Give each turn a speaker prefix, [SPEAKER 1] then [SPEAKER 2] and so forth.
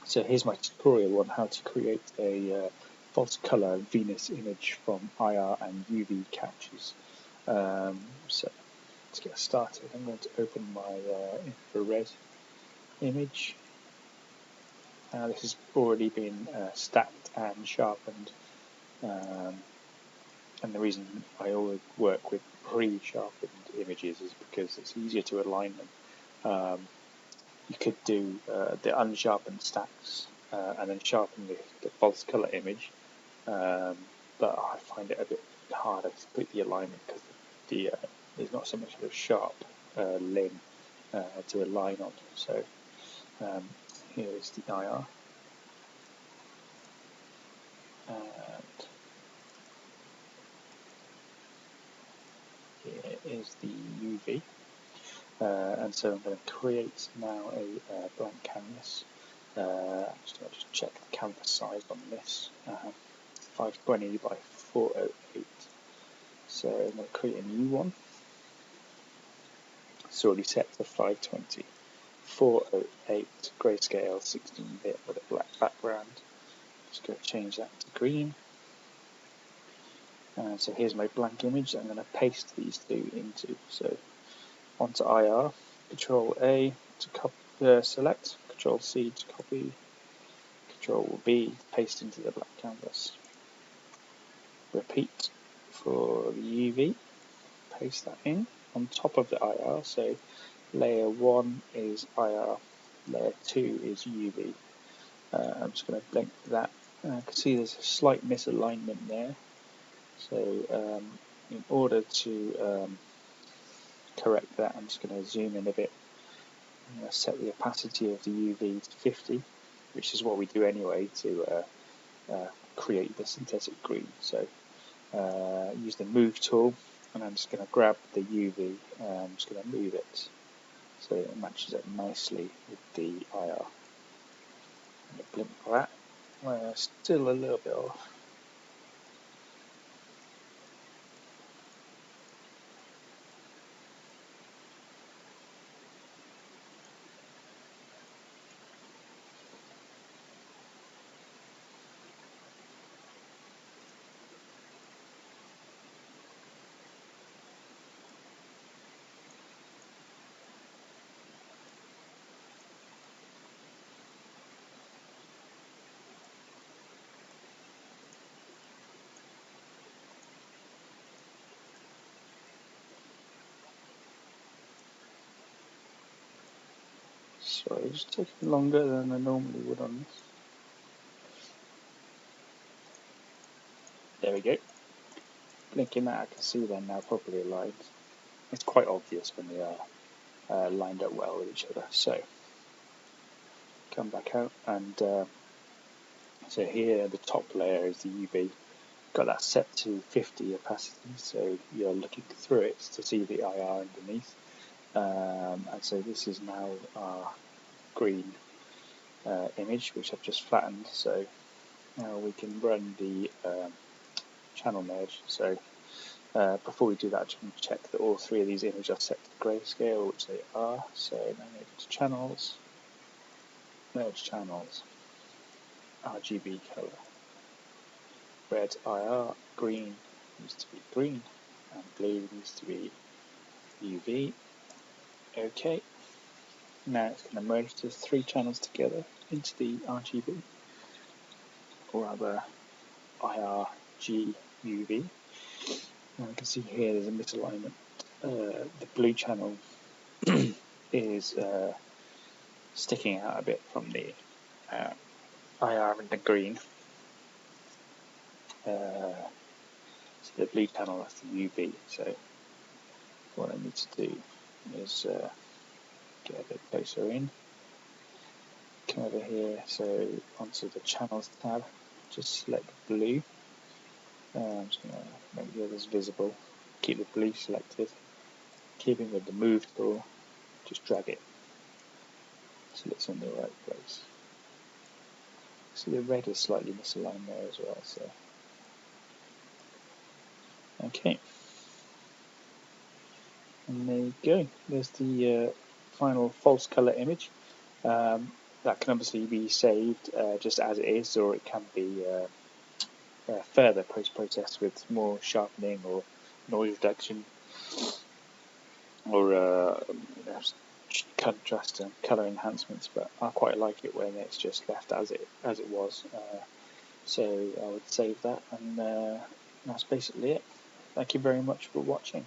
[SPEAKER 1] So here's my tutorial on how to create a false color Venus image from IR and UV captures. So let's get started. I'm going to open my infrared image. This has already been stacked and sharpened, and the reason I always work with pre-sharpened images is because it's easier to align them. You could do the unsharpened stacks and then sharpen the false color image, but I find it a bit harder to put the alignment because there's not so much of a sharp limb to align on. So here is the IR, and here is the UV. And so I'm going to create now a blank canvas. I'll just check the canvas size on this, 520 by 408. So I'm going to create a new one. It's already set to 520. 408 grayscale 16-bit with a black background. Just going to change that to green. So here's my blank image that I'm going to paste these two into. So onto IR, Control A to select, Control C to copy, Control B to paste into the black canvas. Repeat for the UV, paste that in on top of the IR. So layer 1 is IR, layer 2 is UV. I'm just going to blink that. I can see there's a slight misalignment there. So in order to correct that, I'm just going to zoom in a bit. I'm going to set the opacity of the UV to 50, which is what we do anyway to create the synthetic green. So use the move tool, and I'm just going to grab the UV and I'm just going to move it so it matches up nicely with the IR. I'm going to blink that. Still a little bit off. Sorry, it's taking longer than I normally would on this. There we go. Blinking that, I can see they're now properly aligned. It's quite obvious when they are lined up well with each other. So come back out, and so here the top layer is the UV. Got that set to 50 opacity, so you're looking through it to see the IR underneath. And so this is now our green image, which I've just flattened. So now we can run the channel merge. So before we do that, just want to check that all three of these images are set to grayscale, which they are. So now go to channels, merge channels, RGB color, red IR, green needs to be green, and blue needs to be UV. OK. Now it's going to merge the three channels together into the RGB, or rather IRG UV. Now you can see here there's a misalignment. The blue channel is sticking out a bit from the IR and the green. So the blue channel, that's the UV. So what I need to do is get a bit closer in. Come over here, so onto the channels tab, just select blue. I'm just going to make the others visible. Keep the blue selected. Keeping with the move tool, just drag it so it's in the right place. See, the red is slightly misaligned there as well. So, okay, and there you go. There's the final false color image. that can obviously be saved just as it is, or it can be further post-processed with more sharpening or noise reduction, or contrast and colour enhancements. But I quite like it when it's just left as it was. So I would save that, and that's basically it. Thank you very much for watching.